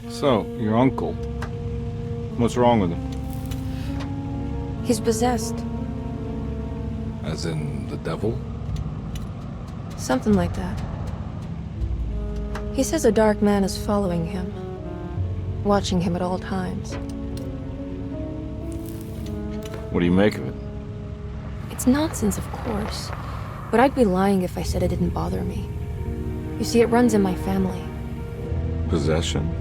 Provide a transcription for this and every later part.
So, your uncle. What's wrong with him? He's possessed. As in the devil? Something like that. He says a dark man is following him, watching him at all times. What do you make of it? It's nonsense, of course, but I'd be lying if I said it didn't bother me. You see, it runs in my family. Possession?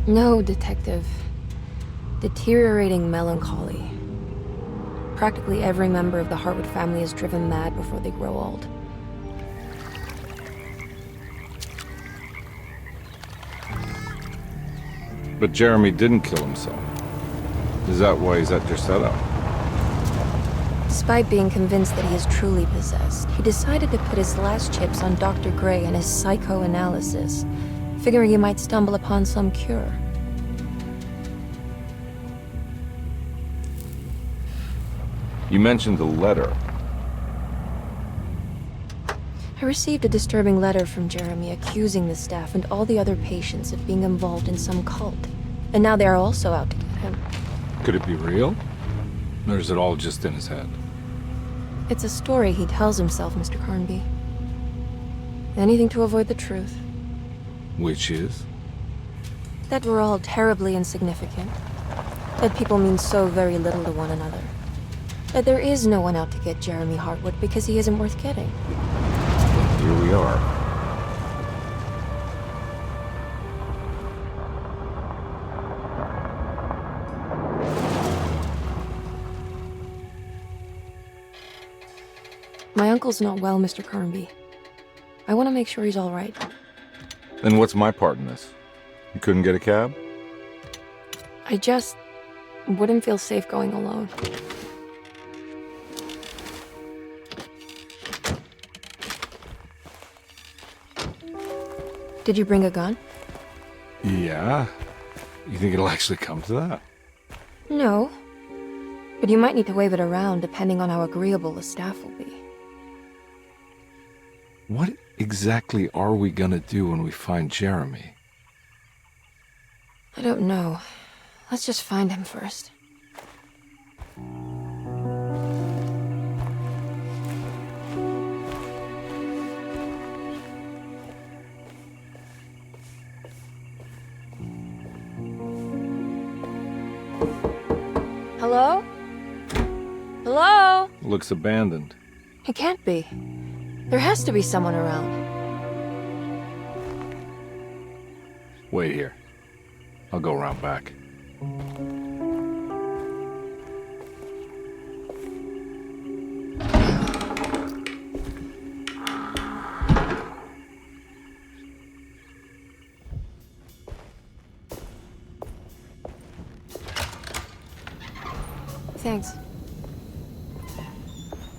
No, Detective. Deteriorating melancholy. Practically every member of the Hartwood family is driven mad before they grow old. But Jeremy didn't kill himself. Is that why he's at your setup? Despite being convinced that he is truly possessed, he decided to put his last chips on Dr. Gray and his psychoanalysis, figuring he might stumble upon some cure. You mentioned the letter. I received a disturbing letter from Jeremy accusing the staff and all the other patients of being involved in some cult. And now they are also out to get him. Could it be real? Or is it all just in his head? It's a story he tells himself, Mr. Carnby. Anything to avoid the truth. Which is? That we're all terribly insignificant. That people mean so very little to one another. That there is no one out to get Jeremy Hartwood because he isn't worth getting. Here we are. My uncle's not well, Mr. Carnby. I want to make sure he's all right. Then what's my part in this? You couldn't get a cab? I just wouldn't feel safe going alone. Did you bring a gun? Yeah. You think it'll actually come to that? No. But you might need to wave it around depending on how agreeable the staff will be. What exactly are we gonna do when we find Jeremy? I don't know. Let's just find him first. Hello? Hello? Looks abandoned. It can't be. There has to be someone around. Wait here. I'll go around back. Thanks.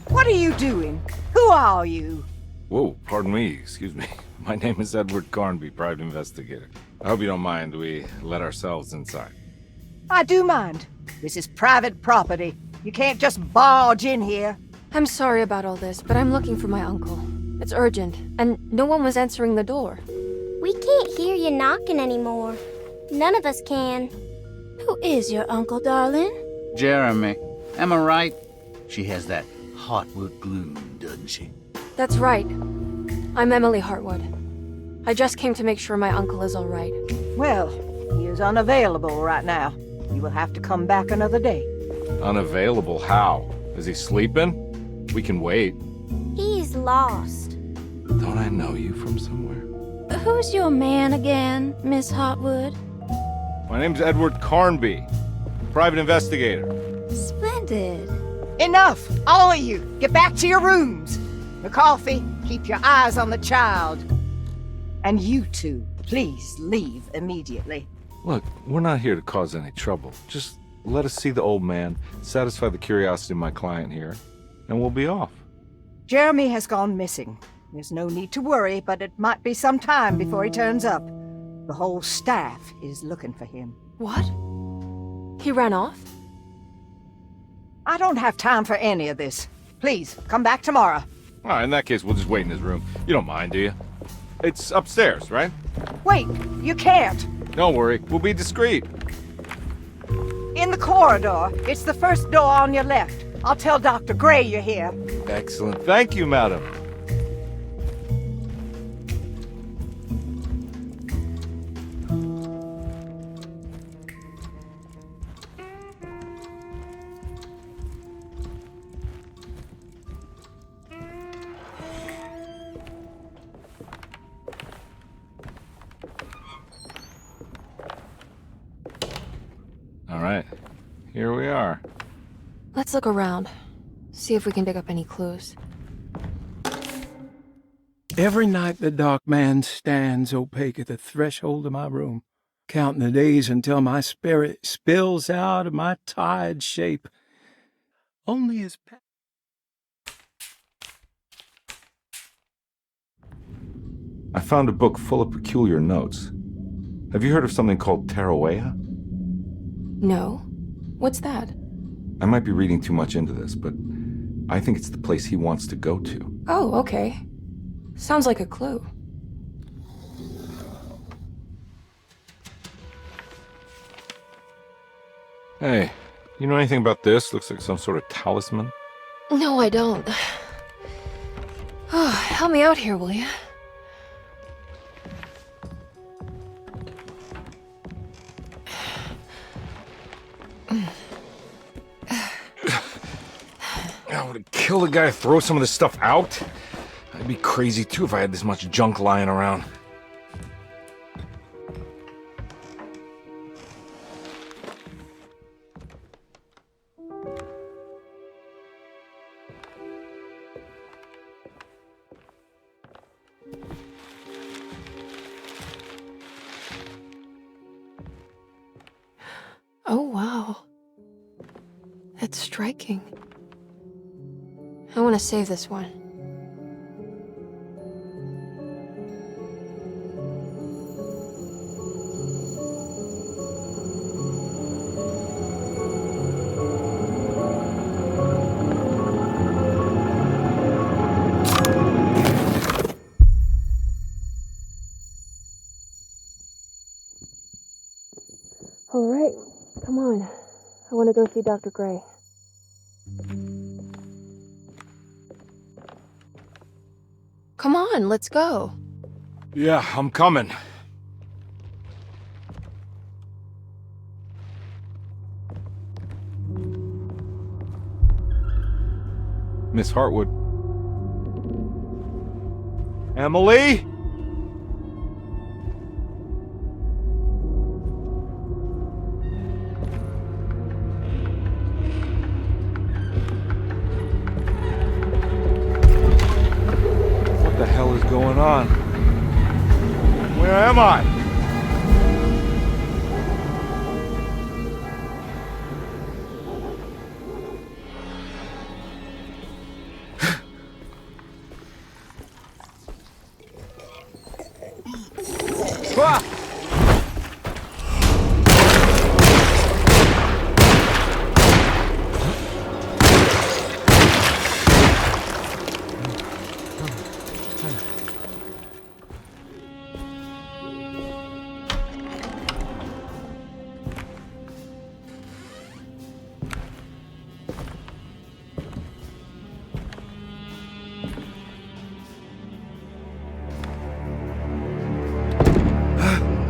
What are you doing? Who are you? Whoa, pardon me, excuse me. My name is Edward Carnby, private investigator. I hope you don't mind we let ourselves inside. I do mind. This is private property. You can't just barge in here. I'm sorry about all this, but I'm looking for my uncle. It's urgent, and no one was answering the door. We can't hear you knocking anymore. None of us can. Who is your uncle, darling? Jeremy. Am I right? She has that Hartwood gloom, doesn't she? That's right. I'm Emily Hartwood. I just came to make sure my uncle is all right. Well, he is unavailable right now. You will have to come back another day. Unavailable how? Is he sleeping? We can wait. He's lost. Don't I know you from somewhere? Who's your man again, Miss Hartwood? My name's Edward Carnby, private investigator. Splendid. Enough! All of you! Get back to your rooms! McCarthy, keep your eyes on the child. And you two, please leave immediately. Look, we're not here to cause any trouble. Just let us see the old man, satisfy the curiosity of my client here, and we'll be off. Jeremy has gone missing. There's no need to worry, but it might be some time before he turns up. The whole staff is looking for him. What? He ran off? I don't have time for any of this. Please, come back tomorrow. All right, in that case, we'll just wait in his room. You don't mind, do you? It's upstairs, right? Wait, you can't. Don't worry, we'll be discreet. In the corridor. It's the first door on your left. I'll tell Dr. Gray you're here. Excellent. Thank you, madam. All right, here we are. Let's look around. See if we can dig up any clues. Every night the dark man stands opaque at the threshold of my room, counting the days until my spirit spills out of my tired shape. Only his I found a book full of peculiar notes. Have you heard of something called Tarawea? No? What's that? I might be reading too much into this, but I think it's the place he wants to go to. Oh, okay. Sounds like a clue. Hey, you know anything about this? Looks like some sort of talisman. No, I don't. Oh, help me out here, will you? I would kill the guy to throw some of this stuff out. I'd be crazy too if I had this much junk lying around. Oh, wow. That's striking. I want to save this one. All right, come on. I want to go see Dr. Gray. Come on, let's go. Yeah, I'm coming. Miss Hartwood. Emily? What the hell is going on? Where am I? Ah!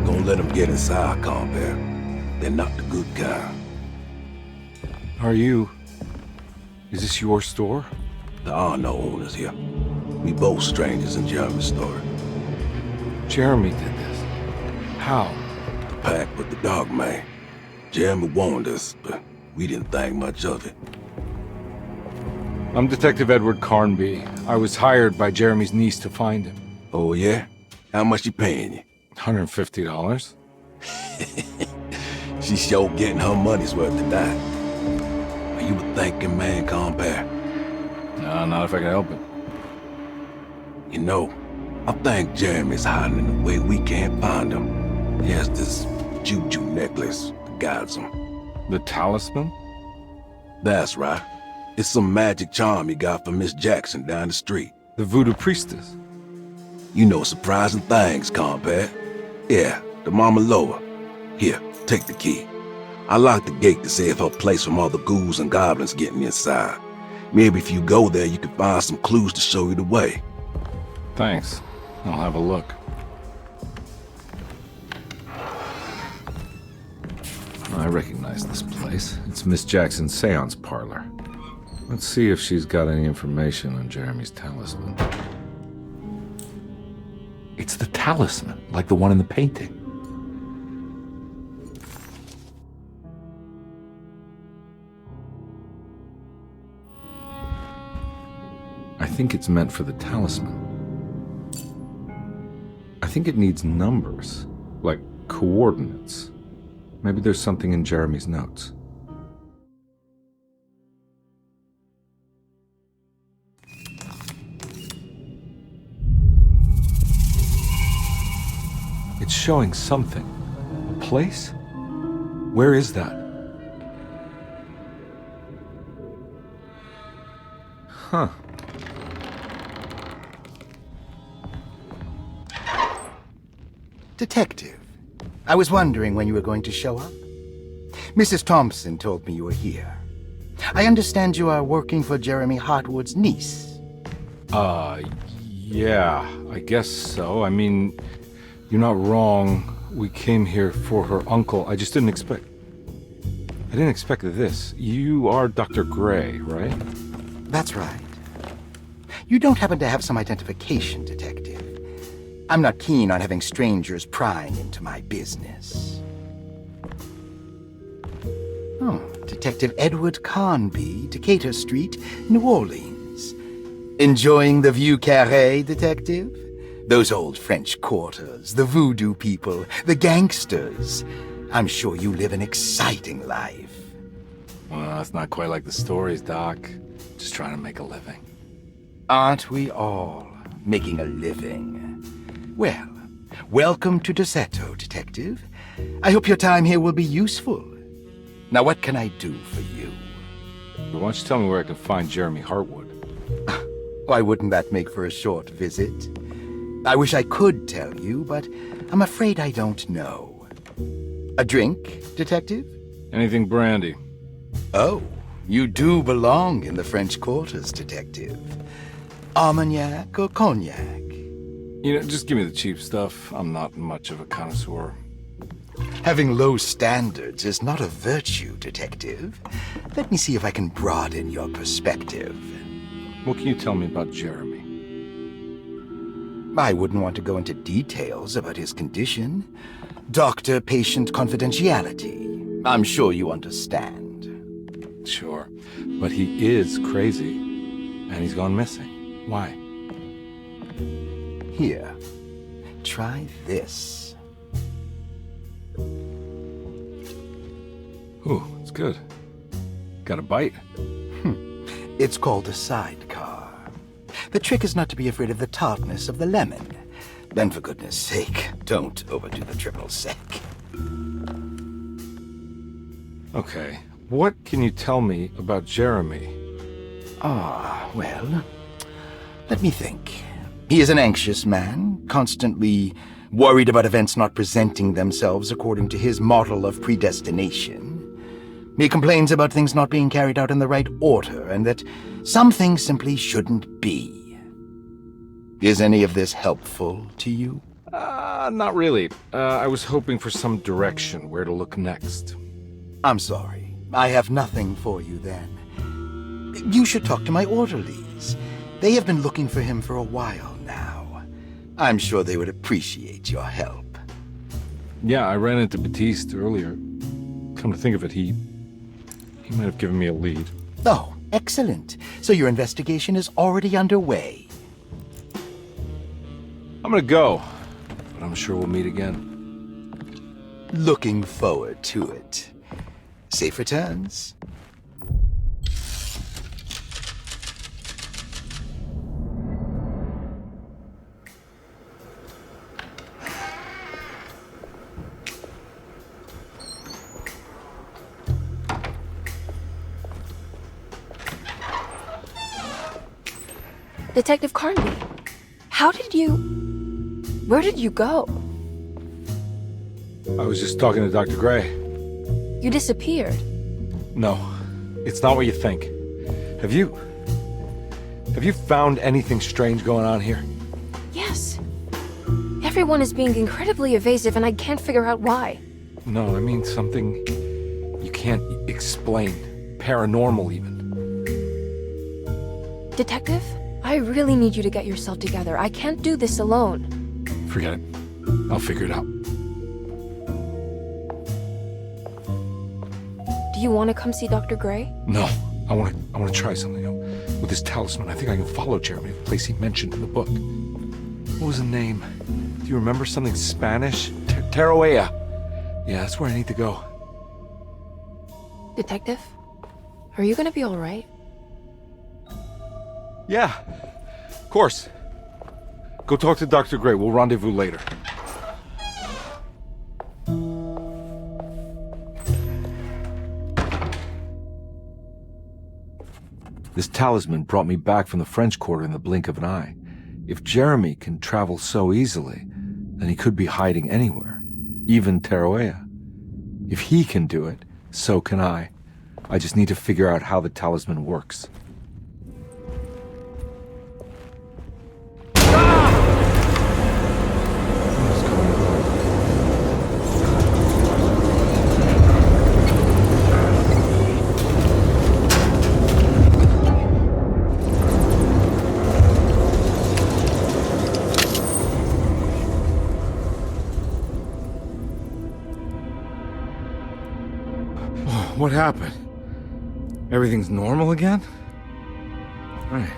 Don't let them get inside, Carnby. They're not the good kind. Is this your store? There are no owners here. We both strangers in Jeremy's story. Jeremy did this. How? The pact with the dog man. Jeremy warned us, but we didn't think much of it. I'm Detective Edward Carnby. I was hired by Jeremy's niece to find him. Oh, yeah? How much she paying you? $150. She's sure getting her money's worth tonight. Are you a thinking man, Carnby? No, not if I can help it. You know, I think Jeremy's hiding in a way we can't find him. He has this juju necklace that guides him. The talisman? That's right. It's some magic charm he got from Miss Jackson down the street. The voodoo priestess? You know surprising things, Carnby. Yeah, the Mama Loa. Here, take the key. I locked the gate to save her place from all the ghouls and goblins getting inside. Maybe if you go there, you can find some clues to show you the way. Thanks. I'll have a look. I recognize this place. It's Miss Jackson's seance parlor. Let's see if she's got any information on Jeremy's talisman. It's the talisman, like the one in the painting. I think it's meant for the talisman. I think it needs numbers, like coordinates. Maybe there's something in Jeremy's notes. It's showing something. A place? Where is that? Huh. Detective, I was wondering when you were going to show up. Mrs. Thompson told me you were here. I understand you are working for Jeremy Hartwood's niece. Yeah, I guess so. I mean, you're not wrong. We came here for her uncle. I just didn't expect... I didn't expect this. You are Dr. Gray, right? That's right. You don't happen to have some identification, Detective. I'm not keen on having strangers prying into my business. Oh, Detective Edward Carnby, Decatur Street, New Orleans. Enjoying the Vieux Carré, Detective? Those old French quarters, the voodoo people, the gangsters. I'm sure you live an exciting life. Well, it's not quite like the stories, Doc. Just trying to make a living. Aren't we all making a living? Well, welcome to Deseto, Detective. I hope your time here will be useful. Now, what can I do for you? Why don't you tell me where I can find Jeremy Hartwood? Why wouldn't that make for a short visit? I wish I could tell you, but I'm afraid I don't know. A drink, Detective? Anything brandy. Oh, you do belong in the French quarters, Detective. Armagnac or cognac? You know, just give me the cheap stuff. I'm not much of a connoisseur. Having low standards is not a virtue, Detective. Let me see if I can broaden your perspective. What can you tell me about Jeremy? I wouldn't want to go into details about his condition. Doctor-patient confidentiality. I'm sure you understand. Sure, but he is crazy, and he's gone missing. Why? Here, try this. Ooh, it's good. Got a bite? It's called a sidecar. The trick is not to be afraid of the tartness of the lemon. Then, for goodness sake, don't overdo the triple sec. Okay, what can you tell me about Jeremy? Well, let me think. He is an anxious man, constantly worried about events not presenting themselves according to his model of predestination. He complains about things not being carried out in the right order, and that some things simply shouldn't be. Is any of this helpful to you? Not really. I was hoping for some direction, where to look next. I'm sorry. I have nothing for you then. You should talk to my orderlies. They have been looking for him for a while now. I'm sure they would appreciate your help. Yeah, I ran into Batiste earlier. Come to think of it, he might have given me a lead. Oh, excellent. So your investigation is already underway. I'm gonna go, but I'm sure we'll meet again. Looking forward to it. Safe returns. Detective Carnby, where did you go? I was just talking to Dr. Gray. You disappeared. No, it's not what you think. Have you found anything strange going on here? Yes. Everyone is being incredibly evasive, and I can't figure out why. No, I mean something you can't explain. Paranormal, even. Detective, I really need you to get yourself together. I can't do this alone. Forget it. I'll figure it out. Do you want to come see Dr. Gray? No, I want to try something. With this talisman, I think I can follow Jeremy to the place he mentioned in the book. What was the name? Do you remember something Spanish? Tarawea. Yeah, that's where I need to go. Detective, are you gonna be all right? Yeah, of course. Go talk to Dr. Gray. We'll rendezvous later. This talisman brought me back from the French Quarter in the blink of an eye. If Jeremy can travel so easily, then he could be hiding anywhere, even Tarawea. If he can do it, so can I. I just need to figure out how the talisman works. What happened? Everything's normal again? Right.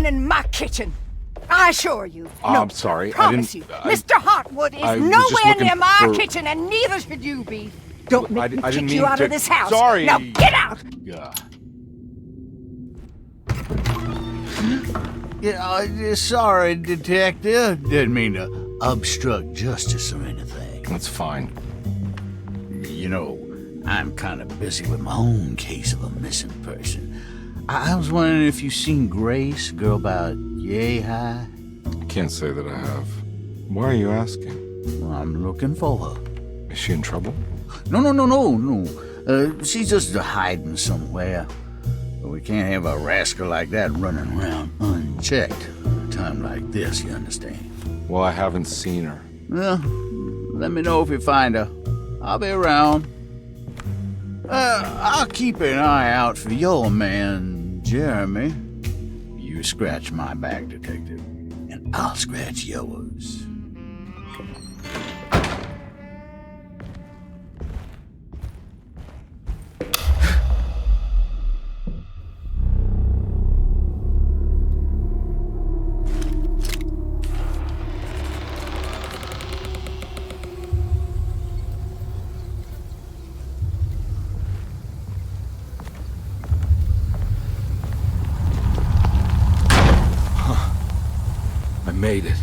In my kitchen. I assure you. I'm sorry. Promise you. Mr. Hartwood is nowhere near my kitchen, and neither should you be. Don't make me kick you out of this house. Sorry. Now get out! Yeah, sorry, Detective. Didn't mean to obstruct justice or anything. That's fine. You know, I'm kind of busy with my own case of a missing person. I was wondering if you've seen Grace, girl about yay high? I can't say that I have. Why are you asking? Well, I'm looking for her. Is she in trouble? No. She's just hiding somewhere. We can't have a rascal like that running around unchecked at a time like this, you understand? Well, I haven't seen her. Well, let me know if you find her. I'll be around. I'll keep an eye out for your man, Jeremy. You scratch my back, Detective, and I'll scratch yours. Made it.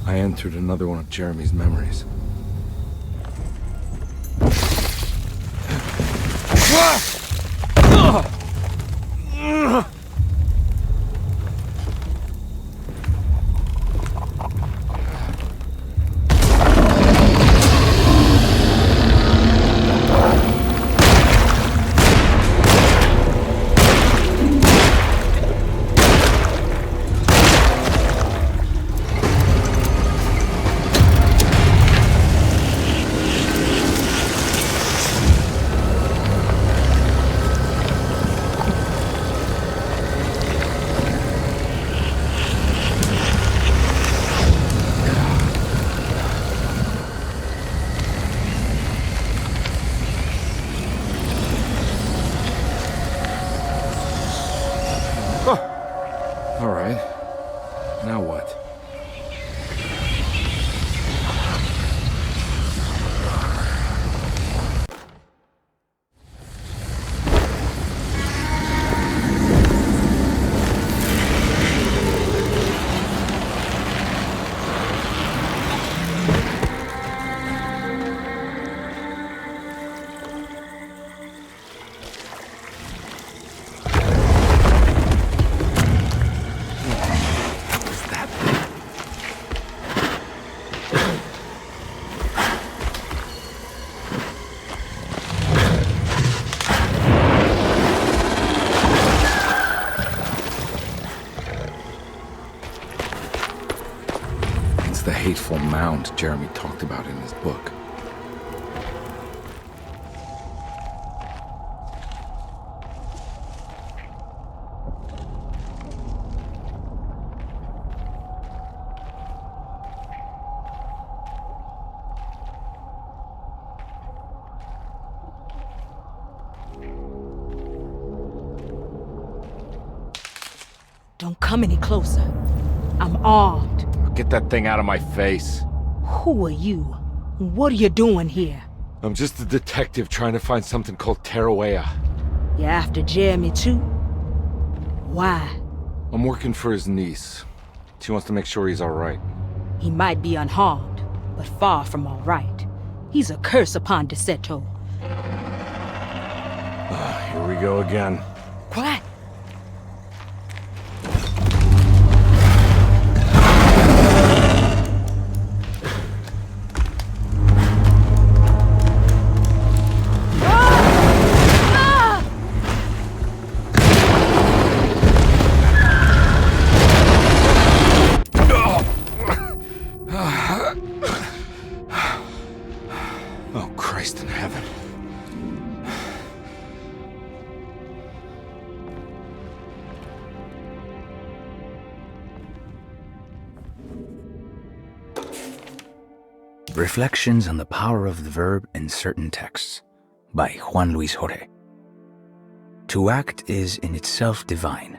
I entered another one of Jeremy's memories. right. Now what? The hateful mound Jeremy talked about in his book. Don't come any closer. I'm armed. Get that thing out of my face. Who are you? What are you doing here? I'm just a detective trying to find something called Tarawea. You after Jeremy too? Why? I'm working for his niece. She wants to make sure he's alright. He might be unharmed, but far from alright. He's a curse upon Deseto. Here we go again. Quiet. Oh, Christ in heaven. Reflections on the Power of the Verb in Certain Texts by Juan Luis Jorge. To act is in itself divine.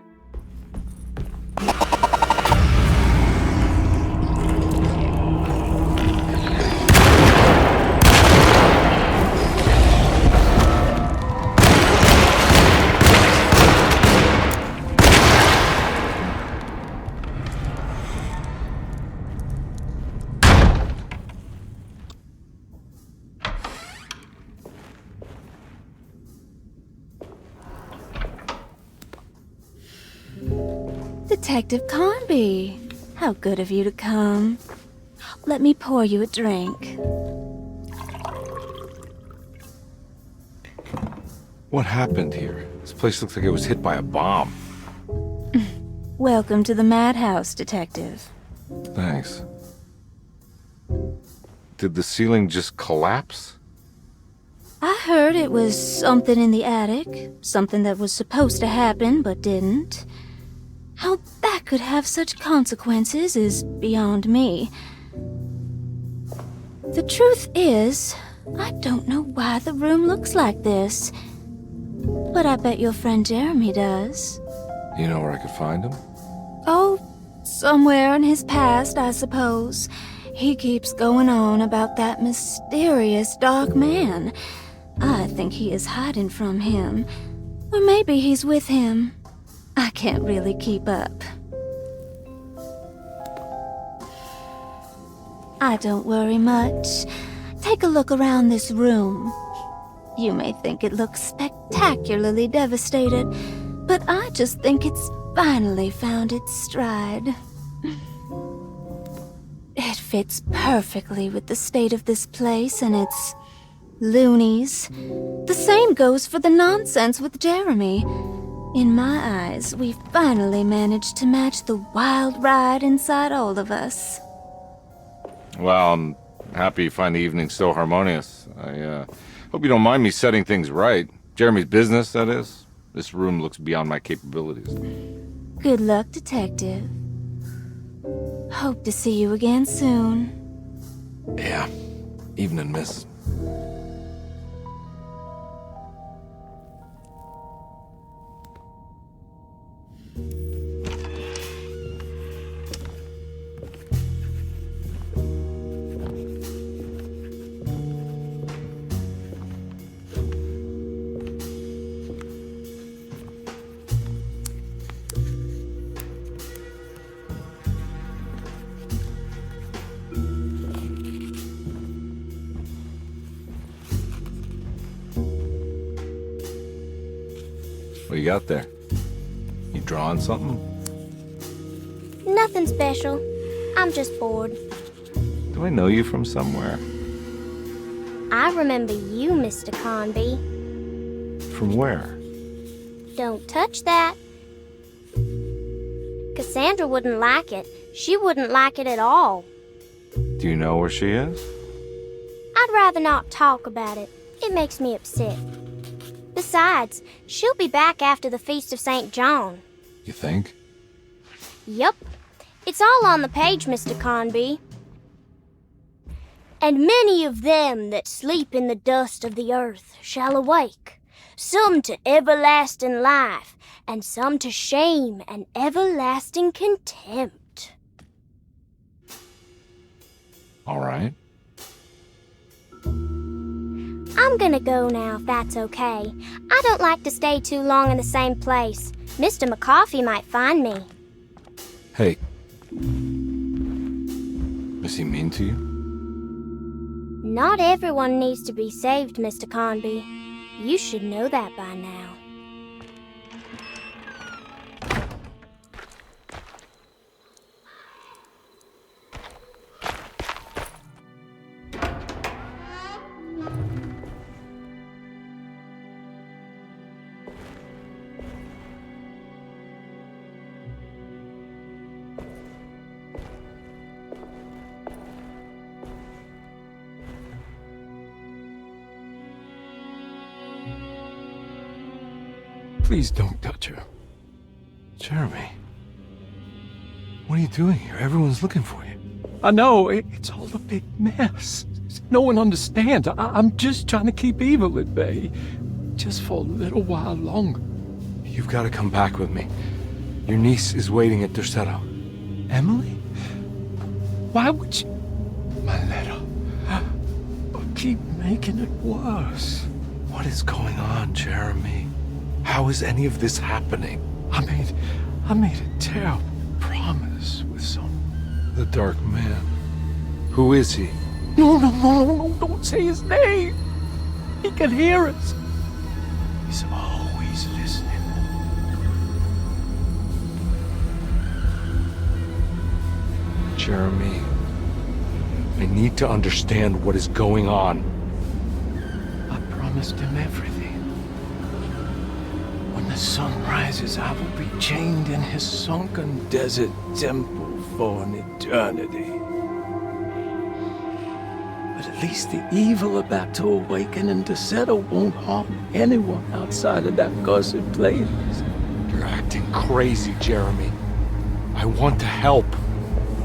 Detective Carnby, how good of you to come. Let me pour you a drink. What happened here? This place looks like it was hit by a bomb. Welcome to the madhouse, Detective. Thanks. Did the ceiling just collapse? I heard it was something in the attic, something that was supposed to happen but didn't. How that could have such consequences is beyond me. The truth is, I don't know why the room looks like this. But I bet your friend Jeremy does. You know where I could find him? Oh, somewhere in his past, I suppose. He keeps going on about that mysterious dark man. I think he is hiding from him. Or maybe he's with him. I can't really keep up. I don't worry much. Take a look around this room. You may think it looks spectacularly devastated, but I just think it's finally found its stride. It fits perfectly with the state of this place and its loonies. The same goes for the nonsense with Jeremy. In my eyes, we finally managed to match the wild ride inside all of us. Well, I'm happy you find the evening so harmonious. I hope you don't mind me setting things right. Jeremy's business, that is. This room looks beyond my capabilities. Good luck, Detective. Hope to see you again soon. Yeah. Evening, miss. What you got there? You drawing something? Nothing special. I'm just bored. Do I know you from somewhere? I remember you, Mr. Carnby. From where? Don't touch that. Cassandra wouldn't like it. She wouldn't like it at all. Do you know where she is? I'd rather not talk about it. It makes me upset. Besides, she'll be back after the Feast of St. John. You think? Yup. It's all on the page, Mr. Carnby. And many of them that sleep in the dust of the earth shall awake, some to everlasting life, and some to shame and everlasting contempt. All right. I'm gonna go now, if that's okay. I don't like to stay too long in the same place. Mr. McCoffey might find me. Hey. Is he mean to you? Not everyone needs to be saved, Mr. Carnby. You should know that by now. Please don't touch her. Jeremy. What are you doing here? Everyone's looking for you. I know, it's all a big mess. No one understands. I'm just trying to keep evil at bay. Just for a little while longer. You've got to come back with me. Your niece is waiting at Tercetto. Emily? Why would you... My letter. Keep making it worse. What is going on, Jeremy? How is any of this happening? I made a terrible promise with someone. The Dark Man. Who is he? No, don't say his name. He can hear us. He's always listening. Jeremy, I need to understand what is going on. I promised him everything. When the sun rises, I will be chained in his sunken desert temple for an eternity. But at least the evil about to awaken in Tercetto won't harm anyone outside of that cursed place. You're acting crazy, Jeremy. I want to help.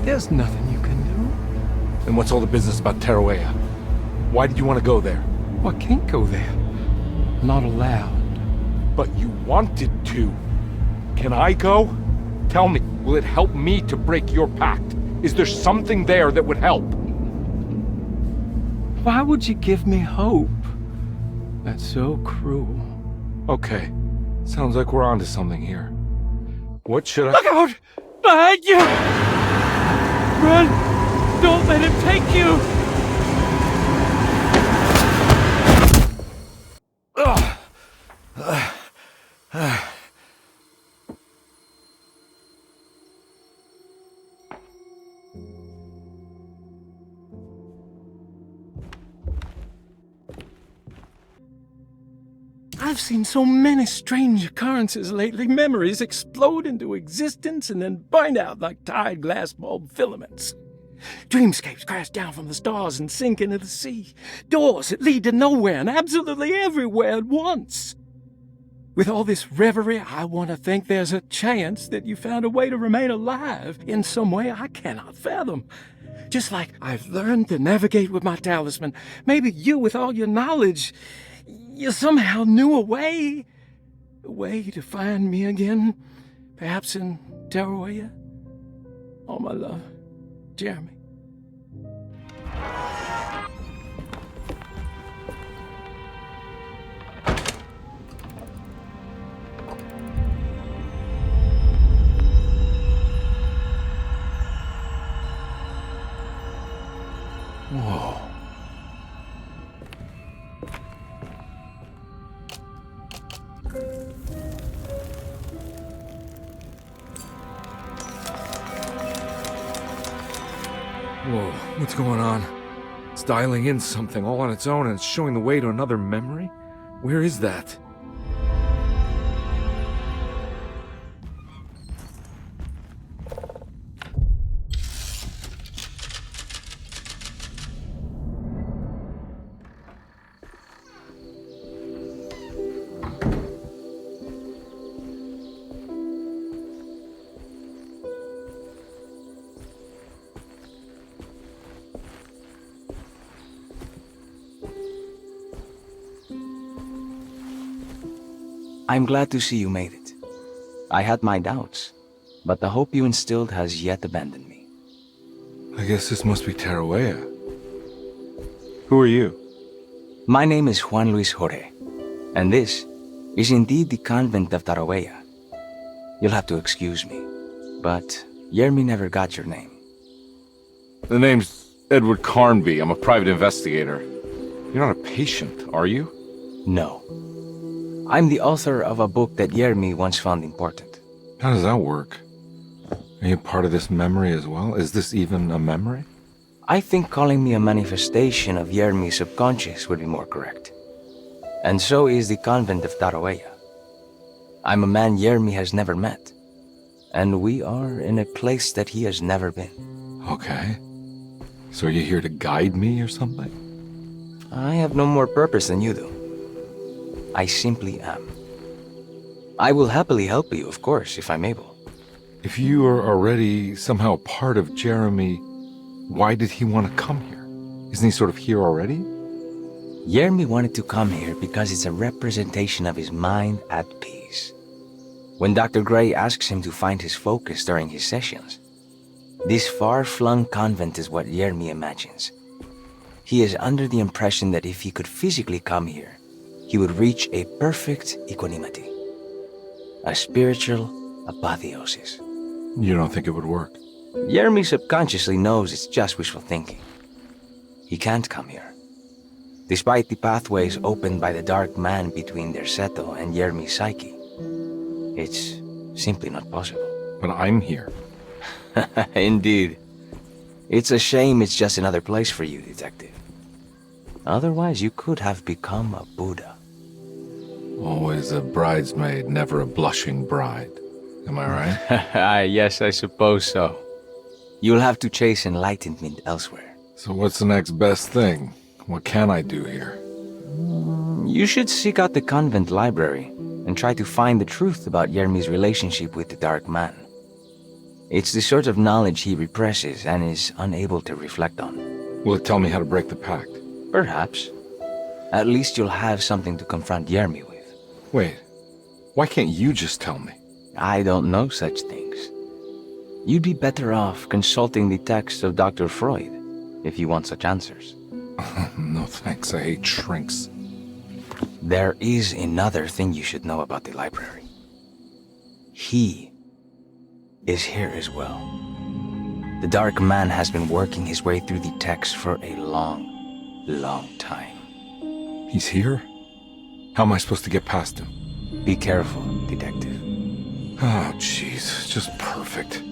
There's nothing you can do. Then what's all the business about Tarawea? Why did you want to go there? Well, I can't go there. Not allowed. But you wanted to. Can I go? Tell me, will it help me to break your pact? Is there something there that would help? Why would you give me hope? That's so cruel. Okay, sounds like we're onto something here. What should I— Look out! Behind you! Run! Don't let him take you! I've seen so many strange occurrences lately. Memories explode into existence and then burn out like tired glass bulb filaments. Dreamscapes crash down from the stars and sink into the sea. Doors that lead to nowhere and absolutely everywhere at once. With all this reverie, I want to think there's a chance that you found a way to remain alive in some way I cannot fathom. Just like I've learned to navigate with my talisman. Maybe you, with all your knowledge, you somehow knew a way to find me again. Perhaps in Tarawea. All my love, Jeremy. Whoa. Whoa, what's going on? It's dialing in something all on its own and it's showing the way to another memory? Where is that? I'm glad to see you made it. I had my doubts, but the hope you instilled has yet abandoned me. I guess this must be Tarawea. Who are you? My name is Juan Luis Jorge, and this is indeed the convent of Tarawea. You'll have to excuse me, but Yermi never got your name. The name's Edward Carnby. I'm a private investigator. You're not a patient, are you? No. I'm the author of a book that Yermi once found important. How does that work? Are you part of this memory as well? Is this even a memory? I think calling me a manifestation of Yermi's subconscious would be more correct. And so is the convent of Tarawea. I'm a man Yermi has never met, and we are in a place that he has never been. Okay. So are you here to guide me or something? I have no more purpose than you do. I simply am. I will happily help you, of course, if I'm able. If you are already somehow part of Jeremy, why did he want to come here? Isn't he sort of here already? Yermi wanted to come here because it's a representation of his mind at peace. When Dr. Gray asks him to find his focus during his sessions, this far-flung convent is what Yermi imagines. He is under the impression that if he could physically come here, he would reach a perfect equanimity, a spiritual apotheosis. You don't think it would work? Yermi subconsciously knows it's just wishful thinking. He can't come here. Despite the pathways opened by the dark man between their Seto and Yermi's psyche, it's simply not possible. But I'm here. Indeed. It's a shame it's just another place for you, Detective. Otherwise, you could have become a Buddha. Always a bridesmaid, never a blushing bride. Am I right? Yes, I suppose so. You'll have to chase enlightenment elsewhere. So what's the next best thing? What can I do here? You should seek out the convent library and try to find the truth about Yermi's relationship with the Dark Man. It's the sort of knowledge he represses and is unable to reflect on. Will it tell me how to break the pact? Perhaps. At least you'll have something to confront Yermi with. Wait, why can't you just tell me? I don't know such things. You'd be better off consulting the texts of Dr. Freud if you want such answers. No thanks, I hate shrinks. There is another thing you should know about the library. He is here as well. The Dark Man has been working his way through the texts for a long time. He's here? How am I supposed to get past him? Be careful, Detective. Oh, jeez, just perfect.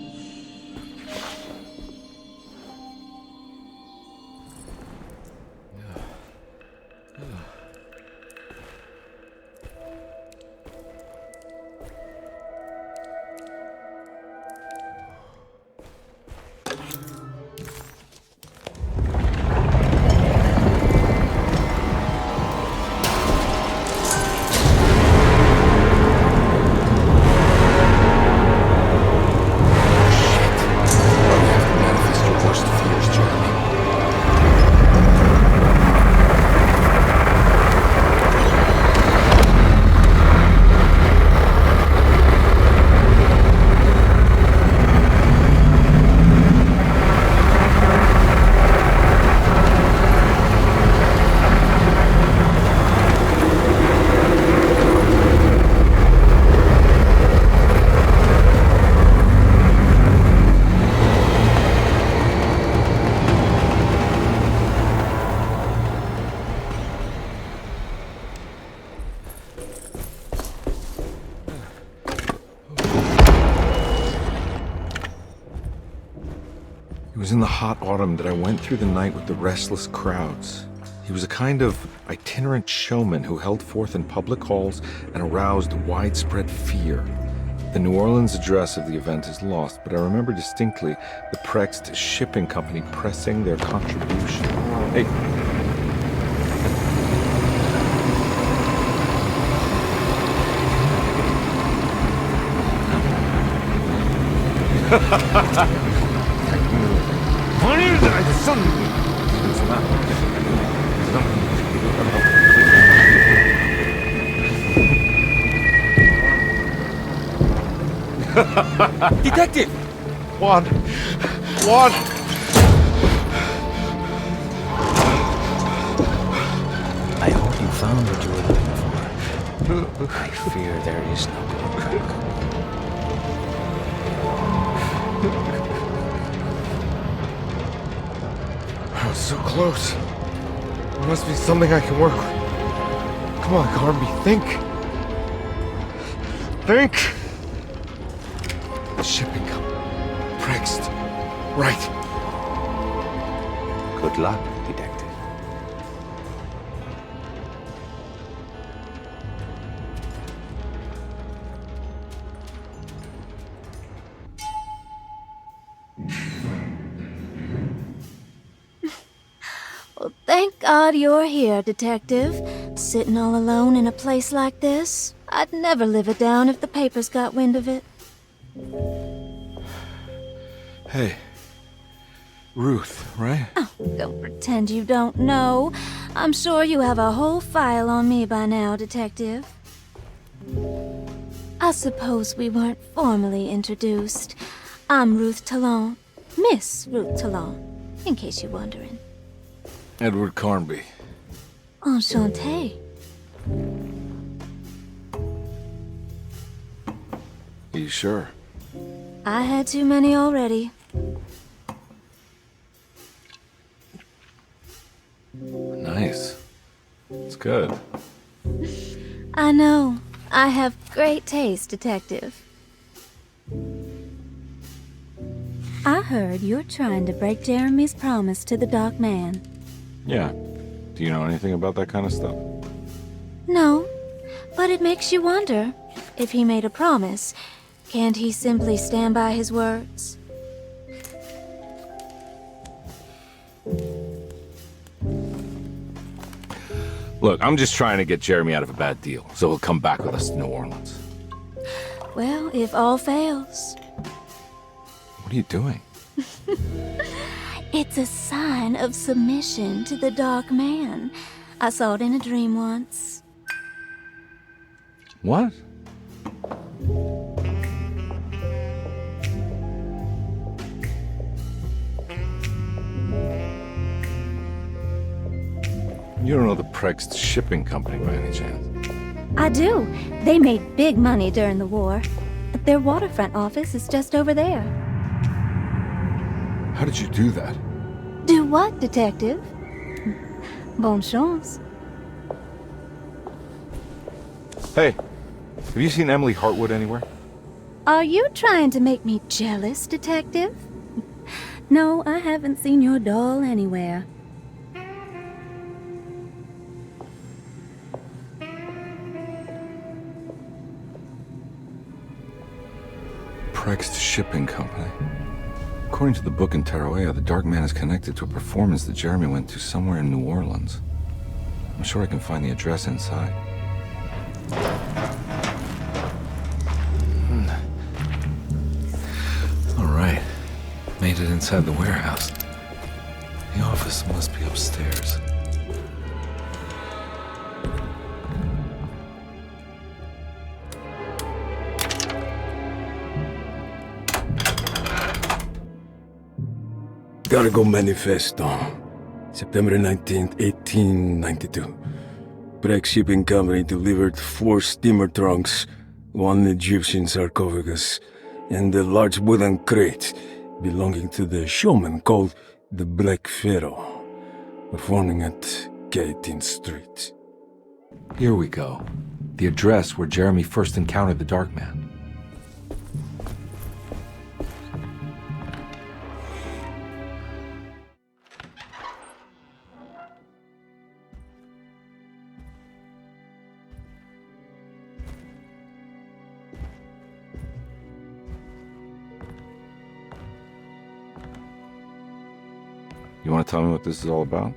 It was in the hot autumn that I went through the night with the restless crowds. He was a kind of itinerant showman who held forth in public halls and aroused widespread fear. The New Orleans address of the event is lost, but I remember distinctly the Prext Shipping Company pressing their contribution. Hey. Detective! Juan! I hope you found what you were looking for. I fear there is no going back. I was so close. There must be something I can work with. Come on, Carnby, think! Think! The shipping company. Prext. Right. Good luck, detective. Well, thank God you're here, Detective. Sitting all alone in a place like this? I'd never live it down if the papers got wind of it. Hey. Ruth, right? Oh, don't pretend you don't know. I'm sure you have a whole file on me by now, Detective. I suppose we weren't formally introduced. I'm Ruth Talon. Miss Ruth Talon, in case you're wondering. Edward Carnby. Enchanté. Are you sure? I had too many already. Nice. It's good. I know. I have great taste, Detective. I heard you're trying to break Jeremy's promise to the Dark Man. Yeah. Do you know anything about that kind of stuff? No, but it makes you wonder. If he made a promise, can't he simply stand by his words? Look, I'm just trying to get Jeremy out of a bad deal, so he'll come back with us to New Orleans. Well, if all fails. What are you doing? It's a sign of submission to the Dark Man. I saw it in a dream once. What? You don't know the Prext Shipping Company by any chance? I do. They made big money during the war. Their waterfront office is just over there. How did you do that? Do what, Detective? Bonne chance. Hey, have you seen Emily Hartwood anywhere? Are you trying to make me jealous, Detective? No, I haven't seen your doll anywhere. Prext Shipping Company. According to the book in Tarawea, the Dark Man is connected to a performance that Jeremy went to somewhere in New Orleans. I'm sure I can find the address inside. All right. Made it inside the warehouse. The office must be upstairs. Cargo Manifesto, September 19th, 1892. Prext Shipping Company delivered 4 steamer trunks, 1 Egyptian sarcophagus, and a large wooden crate belonging to the showman called the Black Pharaoh, performing at 18th Street. Here we go. The address where Jeremy first encountered the Dark Man. You want to tell me what this is all about?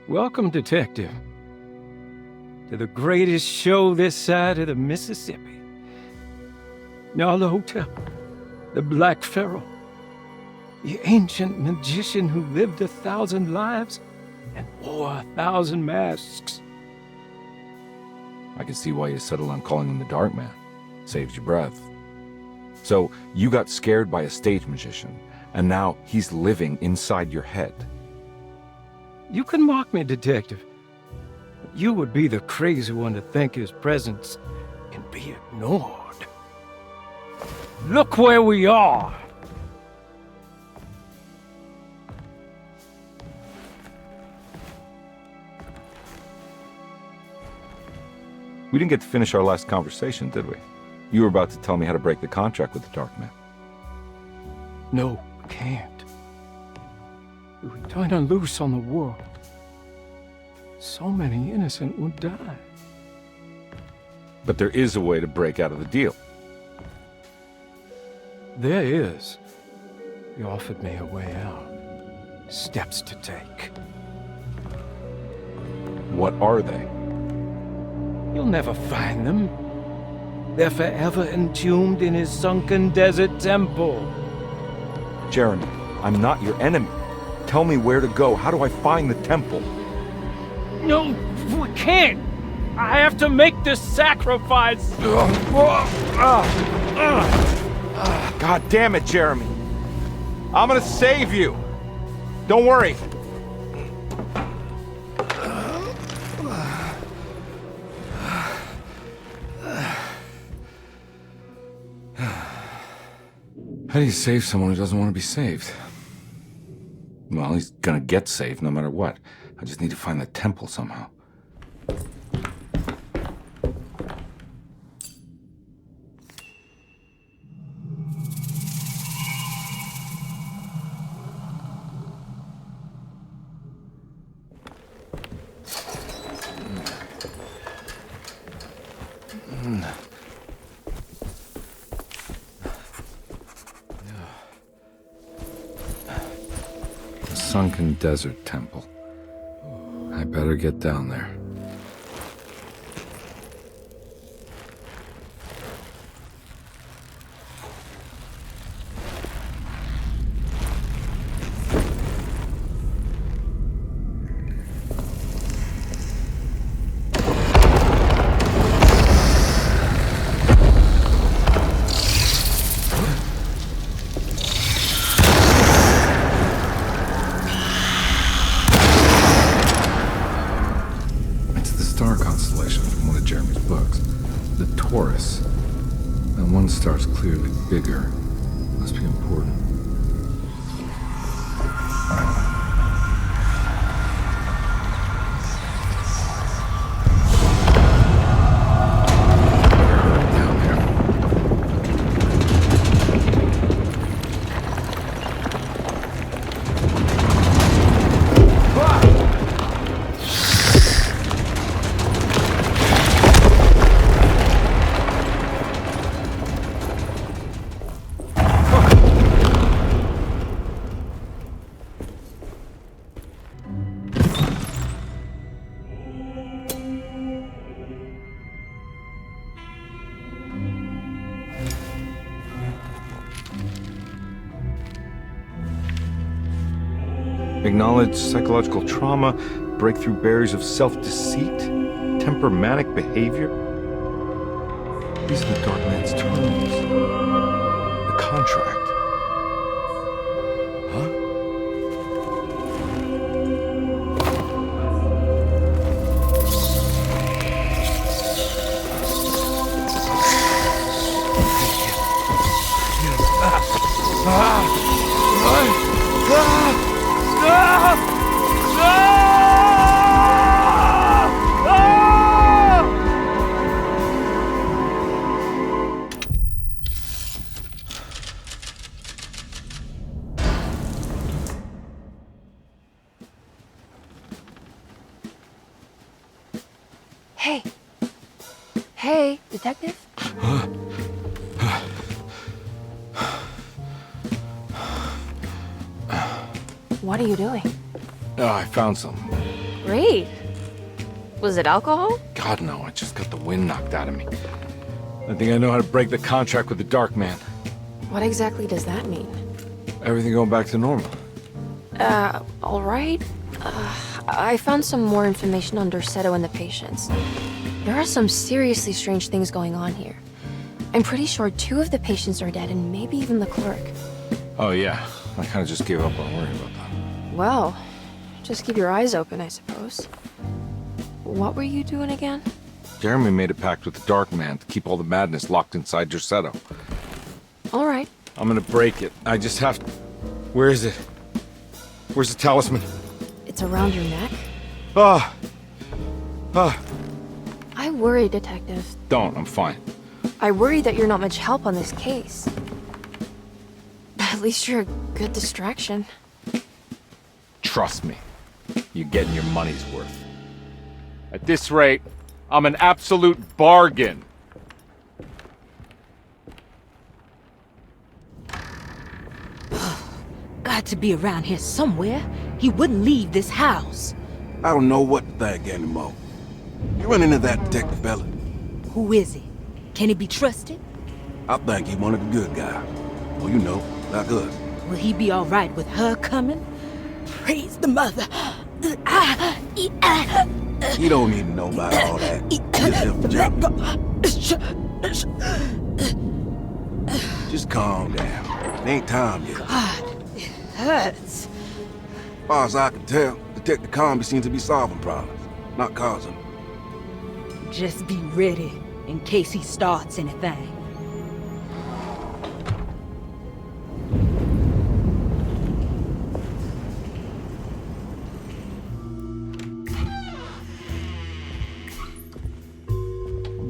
Welcome, Detective, to the greatest show this side of the Mississippi. Now the hotel, the Black Pharaoh, the ancient magician who lived 1,000 lives and wore 1,000 masks. I can see why you settled on calling him the Dark Man. Saves your breath. So, you got scared by a stage magician, and now he's living inside your head. You can mock me, Detective, but you would be the crazy one to think his presence can be ignored. Look where we are! We didn't get to finish our last conversation, did we? You were about to tell me how to break the contract with the Dark Man. No, we can't. We would turn him loose on the world. So many innocent would die. But there is a way to break out of the deal. There is. He offered me a way out. Steps to take. What are they? You'll never find them. They're forever entombed in his sunken desert temple. Jeremy, I'm not your enemy. Tell me where to go. How do I find the temple? No, we can't. I have to make this sacrifice. God damn it, Jeremy. I'm gonna save you. Don't worry. How do you save someone who doesn't want to be saved? Well, he's gonna get saved no matter what. I just need to find the temple somehow. Sunken Desert Temple. I better get down there. Star's clearly bigger. Must be important. Acknowledge psychological trauma, break through barriers of self-deceit, temper manic behavior. These are the Dark Man's terms. The contract. Hey. Hey, detective? What are you doing? Oh, I found some. Great. Was it alcohol? God, no, I just got the wind knocked out of me. I think I know how to break the contract with the Dark Man. What exactly does that mean? Everything going back to normal. All right. I found some more information on Dorsetto and the patients. There are some seriously strange things going on here. I'm pretty sure 2 of the patients are dead, and maybe even the clerk. Oh, yeah. I kind of just gave up on worrying about that. Well, just keep your eyes open, I suppose. What were you doing again? Jeremy made a pact with the Dark Man to keep all the madness locked inside Dorsetto. All right. I'm gonna break it. I just have to... Where is it? Where's the talisman? It's around your neck? Ah! I worry, Detective. Don't, I'm fine. I worry that you're not much help on this case. At least you're a good distraction. Trust me. You're getting your money's worth. At this rate, I'm an absolute bargain. Got to be around here somewhere. He wouldn't leave this house. I don't know what to think anymore. You run into that detective fella? Who is he? Can he be trusted? I think he one of the good guys. Well, you know, like us. Will he be all right with her coming? Praise the mother. You don't need to know about all that. Just help the job. Just calm down. It ain't time yet. God, it hurts. As far as I can tell, Detective Carnby seems to be solving problems, not causing them. Just be ready in case he starts anything.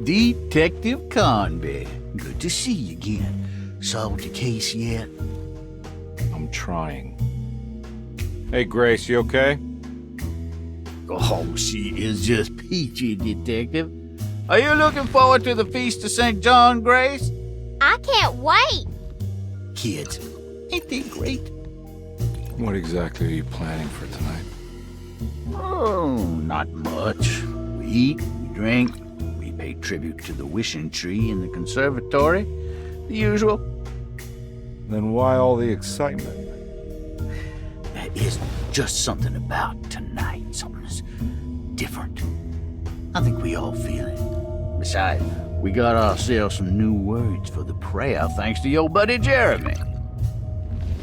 Detective Carnby. Good to see you again. Solved the case yet? I'm trying. Hey, Grace, you okay? Oh, she is just peachy, Detective. Are you looking forward to the Feast of St. John, Grace? I can't wait. Kids, ain't they great? What exactly are you planning for tonight? Oh, not much. We eat, we drink, we pay tribute to the wishing tree in the conservatory. The usual. Then why all the excitement? There is just something about tonight. Something's different. I think we all feel it. Besides, we got ourselves some new words for the prayer thanks to your buddy Jeremy.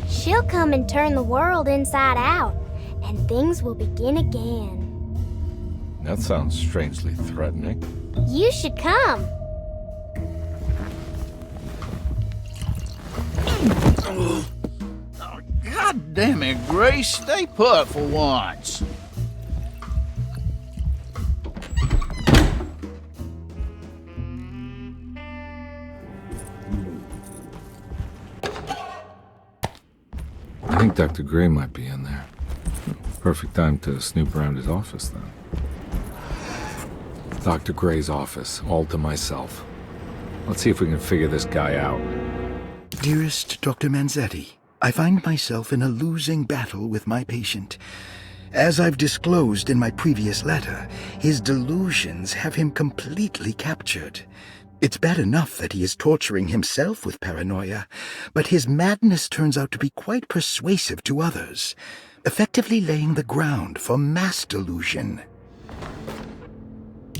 She'll come and turn the world inside out, and things will begin again. That sounds strangely threatening. You should come. God damn it, Grace. Stay put for once. I think Dr. Gray might be in there. Perfect time to snoop around his office, then. Dr. Gray's office, all to myself. Let's see if we can figure this guy out. Dearest Dr. Manzetti, I find myself in a losing battle with my patient. As I've disclosed in my previous letter, his delusions have him completely captured. It's bad enough that he is torturing himself with paranoia, but his madness turns out to be quite persuasive to others, effectively laying the ground for mass delusion.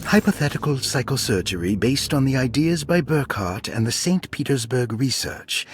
Hypothetical psychosurgery based on the ideas by Burkhardt and the St. Petersburg research.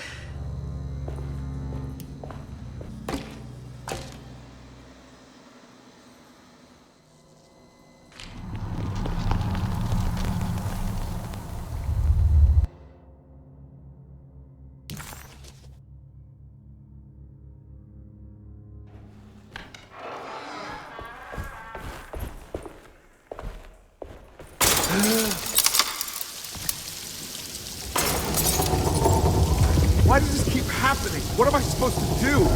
Why does this keep happening? What am I supposed to do?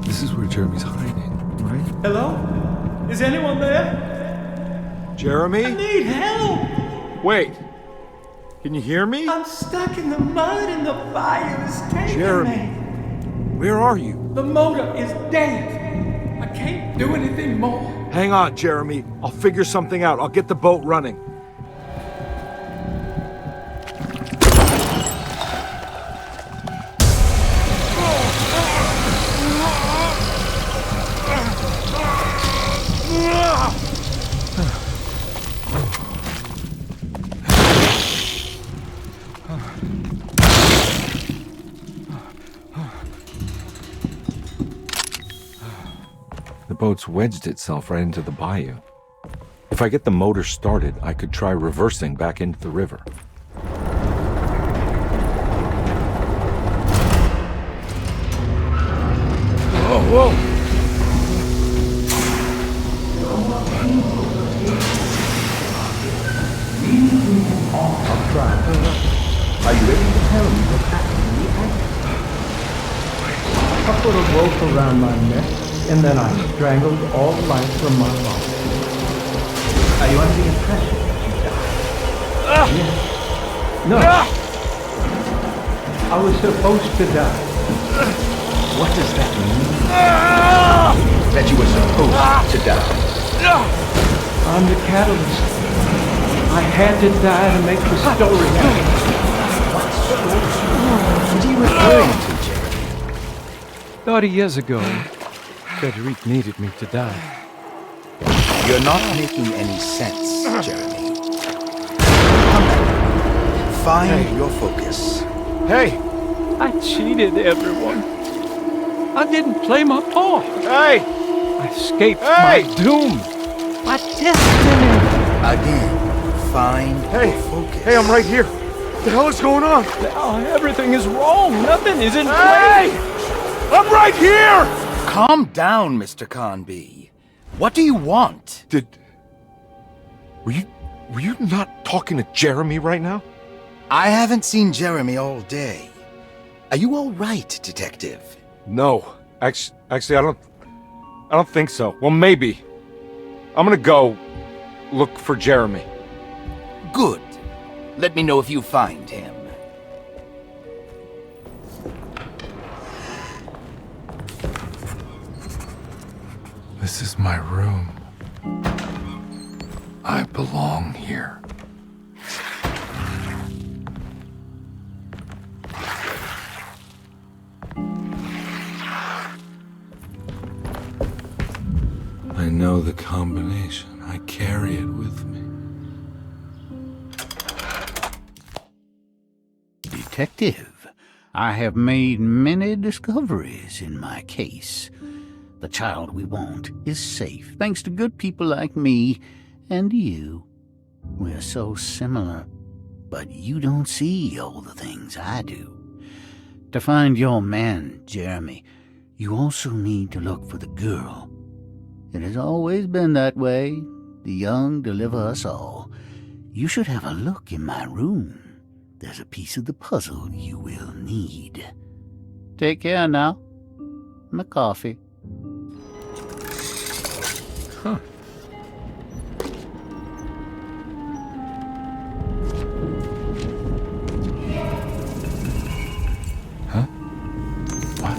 This is where Jeremy's hiding, right? Hello? Is anyone there? Jeremy? I need help! Wait! Can you hear me? I'm stuck in the mud and the fire is taking Jeremy, me. where are you? The motor is dead. I can't do anything more. Hang on, Jeremy. I'll figure something out. I'll get the boat running. The boat's wedged itself right into the bayou. If I get the motor started, I could try reversing back into the river. Whoa, whoa! I'll try. Are you ready to tell me what's happening in the attic? I put a rope around my neck, and then I strangled all life from my body. Are you under the impression that you died? Yes. No. I was supposed to die. What does that mean? That you were supposed to die? I'm the catalyst. I had to die to make the story happen. What are you referring to, Jeremy? 30 years ago, Frederic needed me to die. You're not making any sense, Jeremy. Come back. Find your focus. Hey! I cheated everyone. I didn't play my part. Hey! I escaped my doom. My destiny. Again, find your focus. Hey, I'm right here. What the hell is going on? Now everything is wrong. Nothing is in Hey! place. I'm right here! Calm down, Mr. Carnby. What do you want? Were you not talking to Jeremy right now? I haven't seen Jeremy all day. Are you all right, Detective? No. Actually, I don't think so. Well, maybe. I'm gonna go look for Jeremy. Good. Let me know if you find him. This is my room. I belong here. I know the combination. I carry it with me. Detective, I have made many discoveries in my case. The child we want is safe, thanks to good people like me and you. We're so similar, but you don't see all the things I do. To find your man, Jeremy, you also need to look for the girl. It has always been that way. The young deliver us all. You should have a look in my room. There's a piece of the puzzle you will need. Take care now. My coffee. Huh. Huh? What?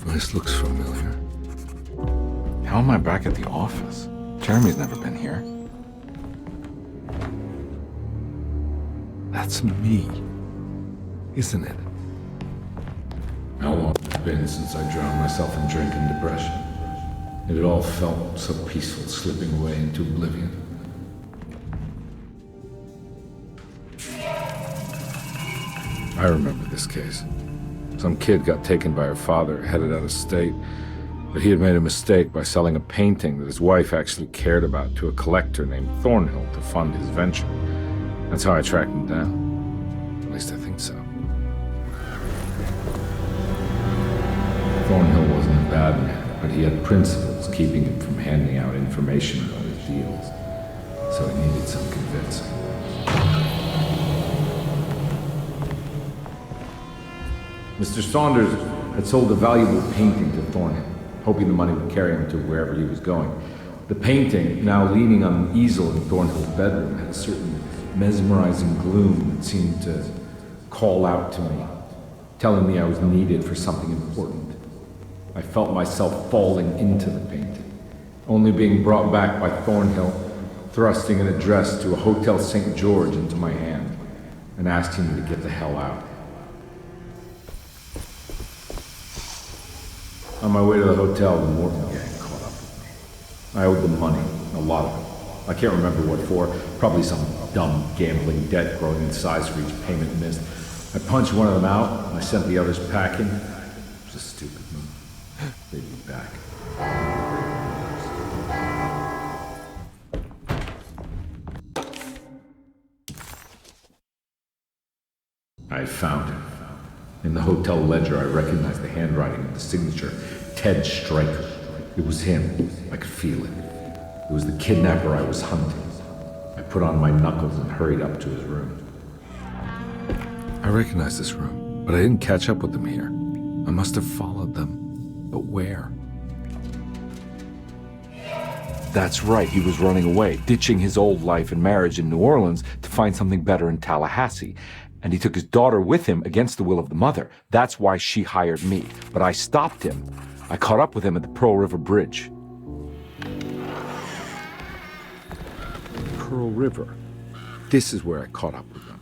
This looks familiar. How am I back at the office? Jeremy's never been here. That's me, isn't it? How long has it been since I drowned myself in drink and depression? It had all felt so peaceful, slipping away into oblivion. I remember this case. Some kid got taken by her father, headed out of state, but he had made a mistake by selling a painting that his wife actually cared about to a collector named Thornhill to fund his venture. That's how I tracked him down. At least I think so. Thornhill wasn't a bad man, but he had principles keeping him from handing out information about his deals. So he needed some convincing. Mr. Saunders had sold a valuable painting to Thornhill, hoping the money would carry him to wherever he was going. The painting, now leaning on an easel in Thornhill's bedroom, had a certain mesmerizing gloom that seemed to call out to me, telling me I was needed for something important. I felt myself falling into the painting, only being brought back by Thornhill, thrusting an address to a Hotel St. George into my hand and asking me to get the hell out. On my way to the hotel, the Morton gang caught up with me. I owed them money, a lot of it. I can't remember what for, probably some dumb gambling debt growing in size for each payment missed. I punched one of them out, and I sent the others packing. It was a stupid move. They'd be back. I found him. In the hotel ledger, I recognized the handwriting of the signature, Ted Stryker. It was him. I could feel it. It was the kidnapper I was hunting. I put on my knuckles and hurried up to his room. I recognized this room, but I didn't catch up with them here. I must have followed them. But where? That's right, he was running away, ditching his old life and marriage in New Orleans to find something better in Tallahassee. And he took his daughter with him against the will of the mother. That's why she hired me. But I stopped him. I caught up with him at the Pearl River Bridge. Pearl River. This is where I caught up with him.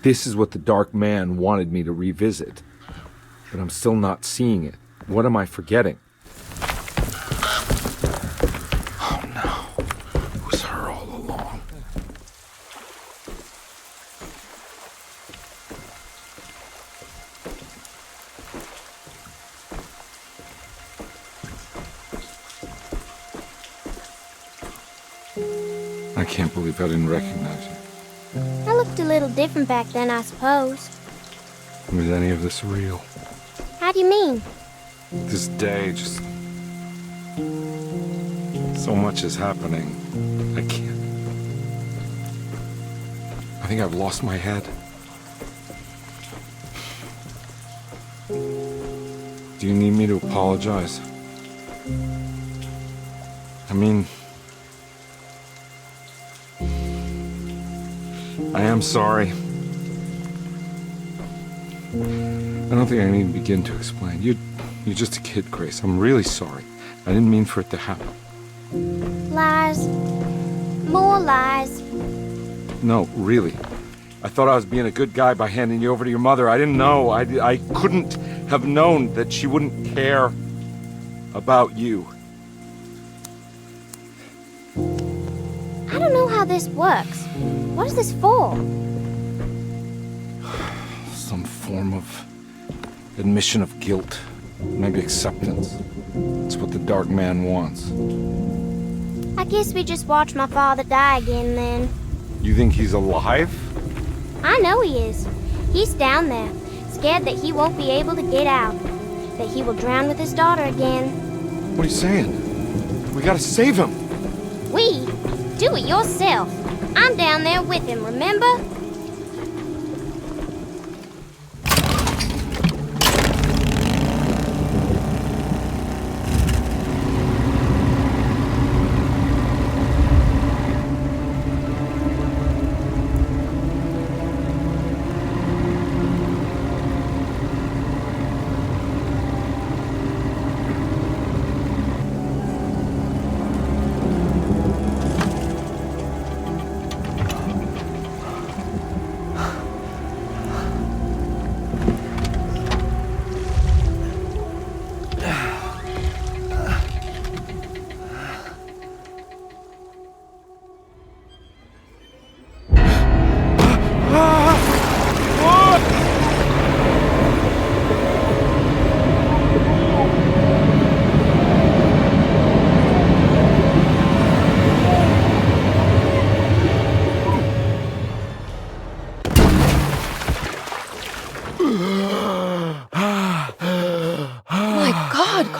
This is what the Dark Man wanted me to revisit. But I'm still not seeing it. What am I forgetting? Oh no. It was her all along. I can't believe I didn't recognize you. I looked a little different back then, I suppose. Was any of this real? How do you mean? This day, just... so much is happening. I can't... I think I've lost my head. Do you need me to apologize? I mean... I am sorry. I don't think I need to begin to explain. You're just a kid, Grace. I'm really sorry. I didn't mean for it to happen. Lies. More lies. No, really. I thought I was being a good guy by handing you over to your mother. I didn't know. I couldn't have known that she wouldn't care about you. I don't know how this works. What is this for? Some form of admission of guilt. Maybe acceptance. It's what the Dark Man wants. I guess we just watch my father die again then. You think he's alive? I know he is. He's down there, scared that he won't be able to get out. That he will drown with his daughter again. What are you saying? We gotta save him. We? Do it yourself. I'm down there with him, remember?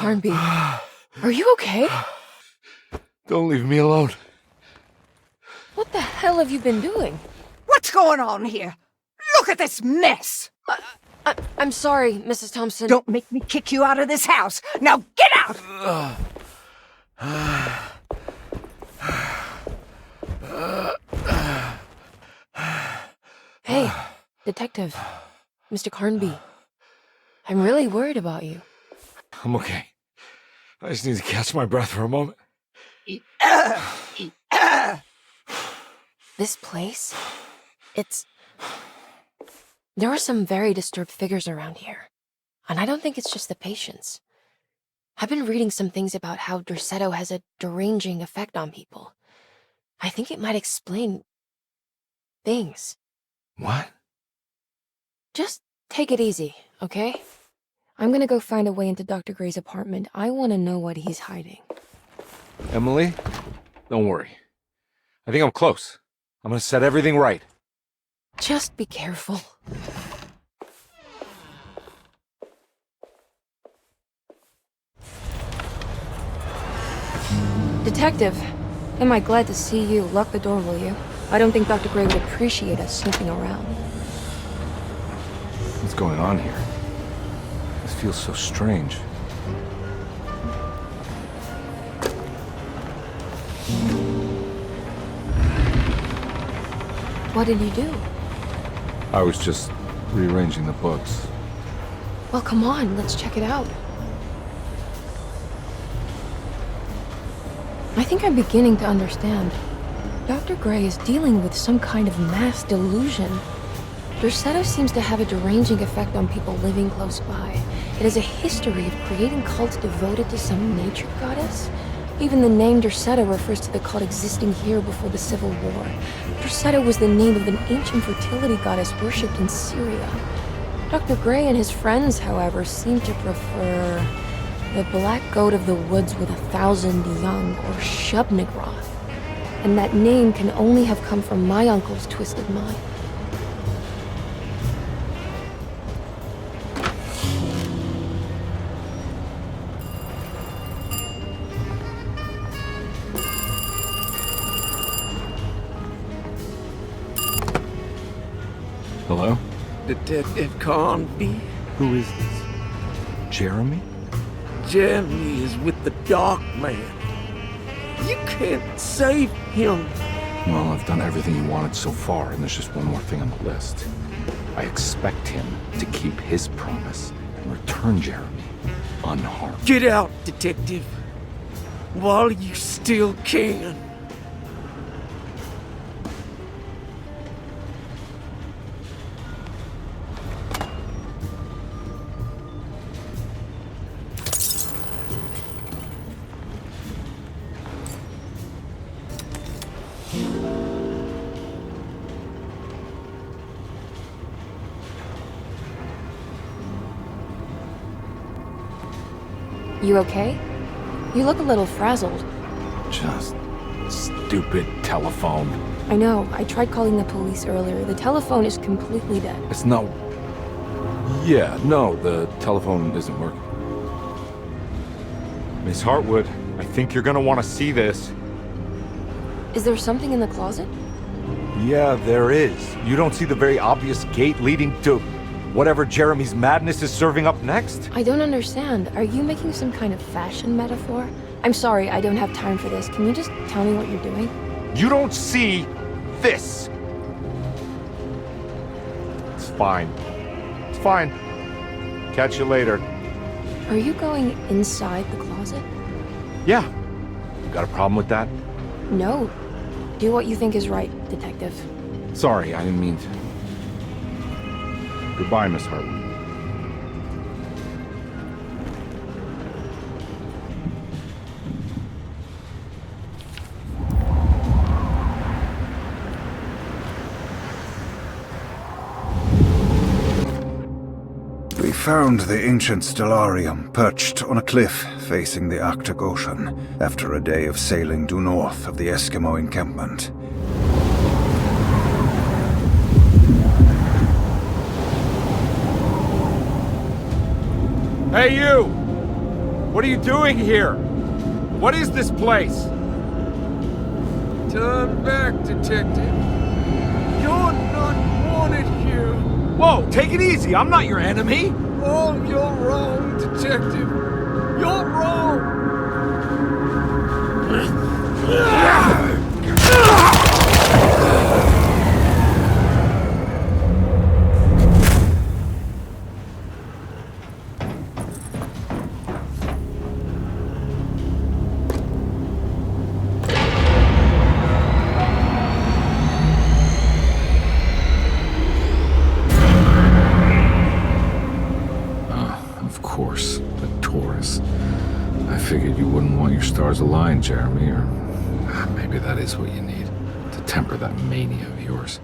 Carnby, are you okay? Don't leave me alone. What the hell have you been doing? What's going on here? Look at this mess! I'm sorry, Mrs. Thompson. Don't make me kick you out of this house. Now get out! Hey, Detective. Mr. Carnby. I'm really worried about you. I'm okay. I just need to catch my breath for a moment. This place? There are some very disturbed figures around here. And I don't think it's just the patients. I've been reading some things about how Derceto has a deranging effect on people. I think it might explain things. What? Just take it easy, okay? I'm gonna go find a way into Dr. Gray's apartment. I want to know what he's hiding. Emily, don't worry. I think I'm close. I'm gonna set everything right. Just be careful. Detective, am I glad to see you. Lock the door, will you? I don't think Dr. Gray would appreciate us snooping around. What's going on here? This feels so strange. What did you do? I was just rearranging the books. Well, come on, let's check it out. I think I'm beginning to understand. Dr. Gray is dealing with some kind of mass delusion. Derceto seems to have a deranging effect on people living close by. It has a history of creating cults devoted to some nature goddess. Even the name Derceto refers to the cult existing here before the Civil War. Derceto was the name of an ancient fertility goddess worshipped in Syria. Dr. Gray and his friends, however, seem to prefer the black goat of the woods with 1,000 young, or Shub-Nigroth. And that name can only have come from my uncle's twisted mind. Hello? Detective Carnby? Who is this? Jeremy? Jeremy is with the Dark Man. You can't save him. Well, I've done everything you wanted so far, and there's just one more thing on the list. I expect him to keep his promise and return Jeremy unharmed. Get out, Detective. While you still can. You okay? You look a little frazzled. Just stupid telephone. I know. I tried calling the police earlier. The telephone is completely dead. It's not... Yeah, no, the telephone isn't working. Miss Hartwood, I think you're gonna want to see this. Is there something in the closet? Yeah, there is. You don't see the very obvious gate leading to whatever Jeremy's madness is serving up next? I don't understand. Are you making some kind of fashion metaphor? I'm sorry, I don't have time for this. Can you just tell me what you're doing? You don't see this. It's fine. It's fine. Catch you later. Are you going inside the closet? Yeah. Got a problem with that? No. Do what you think is right, Detective. Sorry, I didn't mean to. Goodbye, Miss Hartwood. We found the ancient stellarium perched on a cliff facing the Arctic Ocean after a day of sailing due north of the Eskimo encampment. Hey, you! What are you doing here? What is this place? Turn back, detective. You're not wanted here. Whoa, take it easy. I'm not your enemy. Oh, you're wrong, detective. You're wrong. Of course, the Taurus. I figured you wouldn't want your stars aligned, Jeremy, or maybe that is what you need to temper that mania of yours.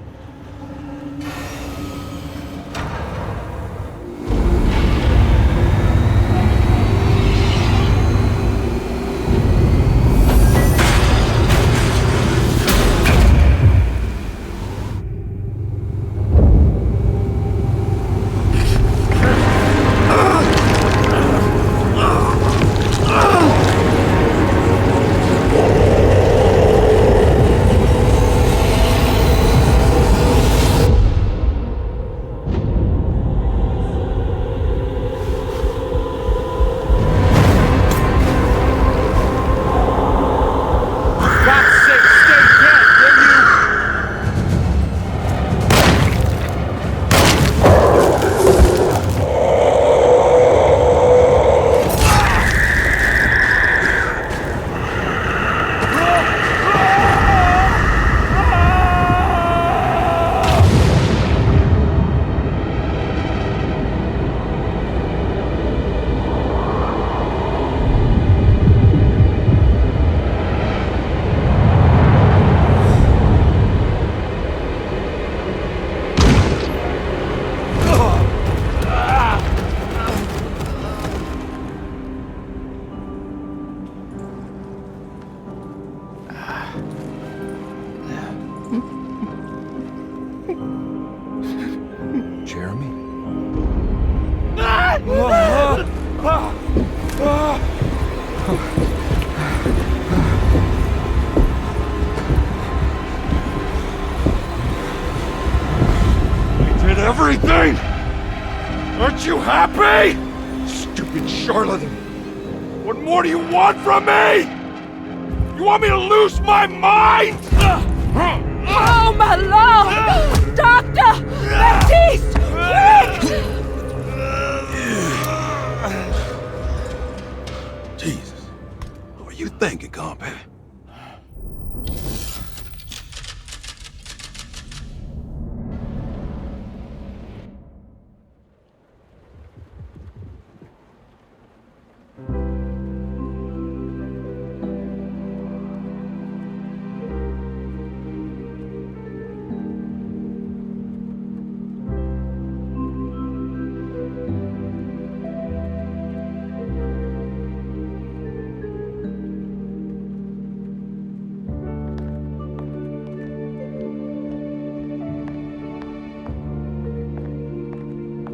Jeremy? I did everything! Aren't you happy? Stupid charlatan! What more do you want from me? You want me to lose my mind? Oh, my lord! Doctor! Baptiste! Quick! Jesus. What are you thinking, Carnby?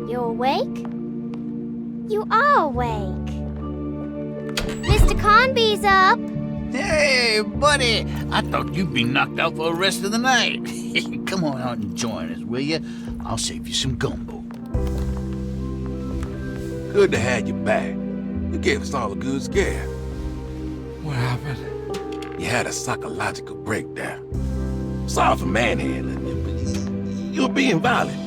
You awake? You are awake. Mr. Carnby's up. Hey, buddy. I thought you'd be knocked out for the rest of the night. Come on out and join us, will you? I'll save you some gumbo. Good to have you back. You gave us all a good scare. What happened? You had a psychological breakdown. Sorry for manhandling you, but you're being violent.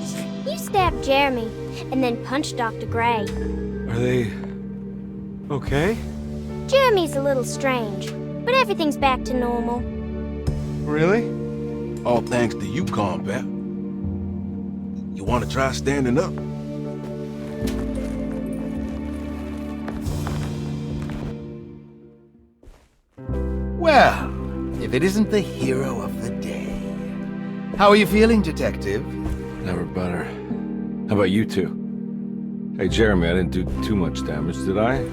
You stabbed Jeremy and then punched Dr. Gray. Are they... okay? Jeremy's a little strange, but everything's back to normal. Really? All thanks to you, Carnby. You want to try standing up? Well, if it isn't the hero of the day. How are you feeling, Detective? Never better. How about you two? Hey, Jeremy, I didn't do too much damage, did I?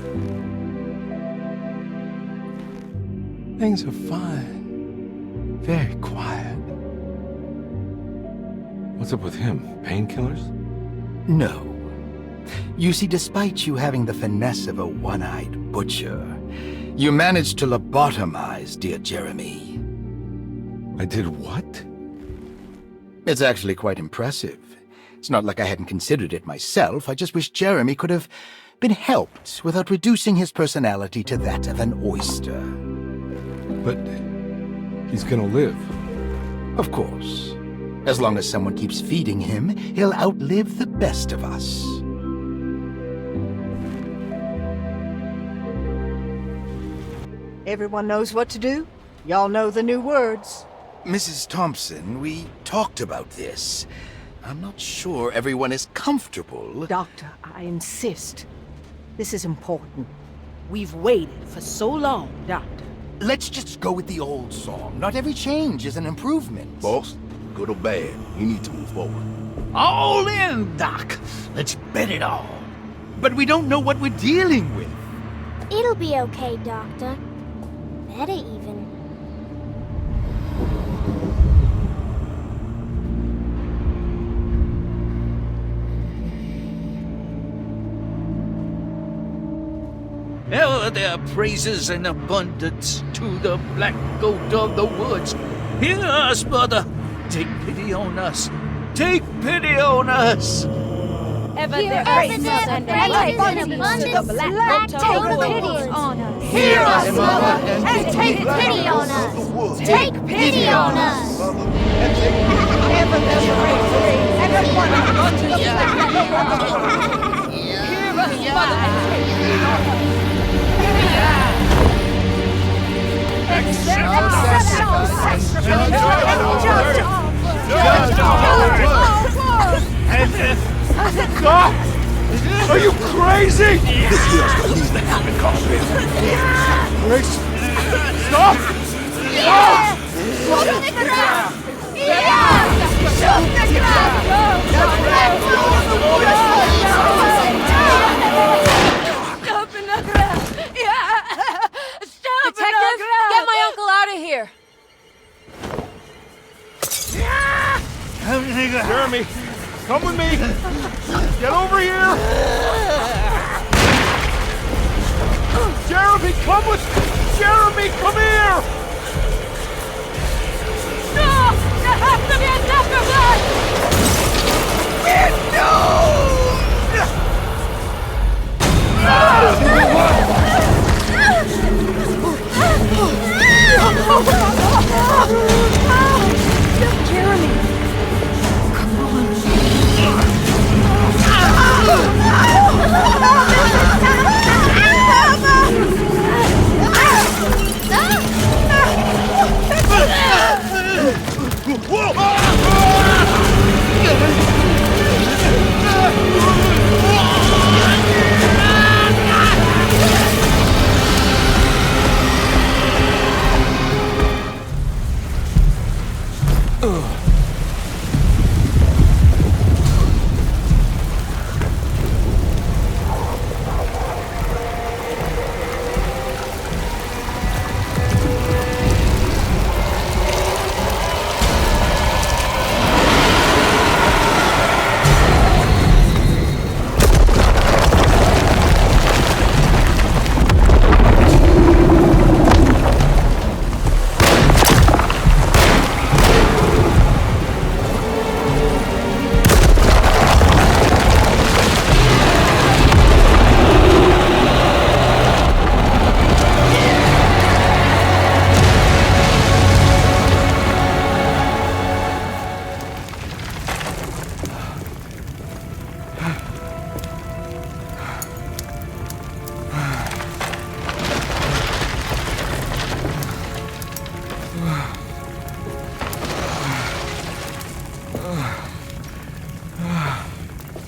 Things are fine. Very quiet. What's up with him? Painkillers? No. You see, despite you having the finesse of a one-eyed butcher, you managed to lobotomize dear Jeremy. I did what? It's actually quite impressive. It's not like I hadn't considered it myself. I just wish Jeremy could have been helped without reducing his personality to that of an oyster. But he's gonna live. Of course. As long as someone keeps feeding him, he'll outlive the best of us. Everyone knows what to do? Y'all know the new words. Mrs. Thompson, we talked about this. I'm not sure everyone is comfortable. Doctor, I insist. This is important. We've waited for so long, Doctor. Let's just go with the old song. Not every change is an improvement. Boss, good or bad, you need to move forward. All in, Doc. Let's bet it all. But we don't know what we're dealing with. It'll be okay, Doctor. Better even. Ever there praises in abundance to the black goat of the woods. Hear us, mother. Take pity on us. Take pity on us. Ever there praises and abundance to the black goat of the woods. On us. Hear us, Mother, and take pity on us. Take pity on us. Ever there's praises and abundance to the black goat of the woods. Hear us, Mother, and take pity on us. Stop! Are you crazy? This here's what needs to happen, Carnby. Grace! Stop! Stop! Shoot the ground! Yeah! Shoot the ground! Stop in the ground! Yeah! Stop in the ground! Get my uncle out of here! Jeremy, come with me! Get over here! Jeremy, come with... Jeremy, come here! No! There has to be a doctor blood! Jeremy! Come on.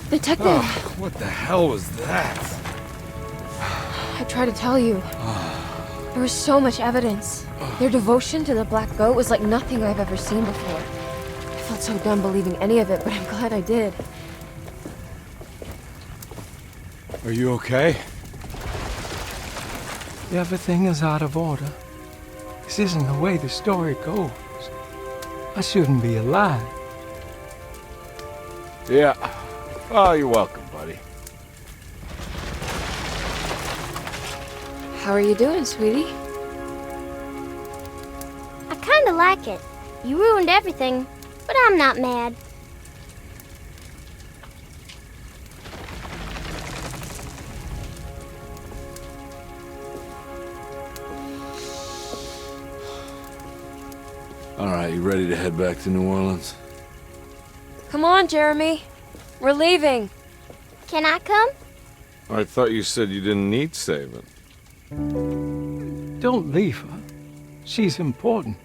Detective! Oh, what the hell was that? I tried to tell you. There was so much evidence. Their devotion to the black goat was like nothing I've ever seen before. I felt so dumb believing any of it, but I'm glad I did. Are you okay? Everything is out of order. This isn't the way the story goes. I shouldn't be alive. Yeah. Oh, you're welcome, buddy. How are you doing, sweetie? I kinda like it. You ruined everything, but I'm not mad. All right, you ready to head back to New Orleans? Come on, Jeremy. We're leaving. Can I come? I thought you said you didn't need saving. Don't leave her. She's important.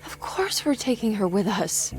Of course we're taking her with us.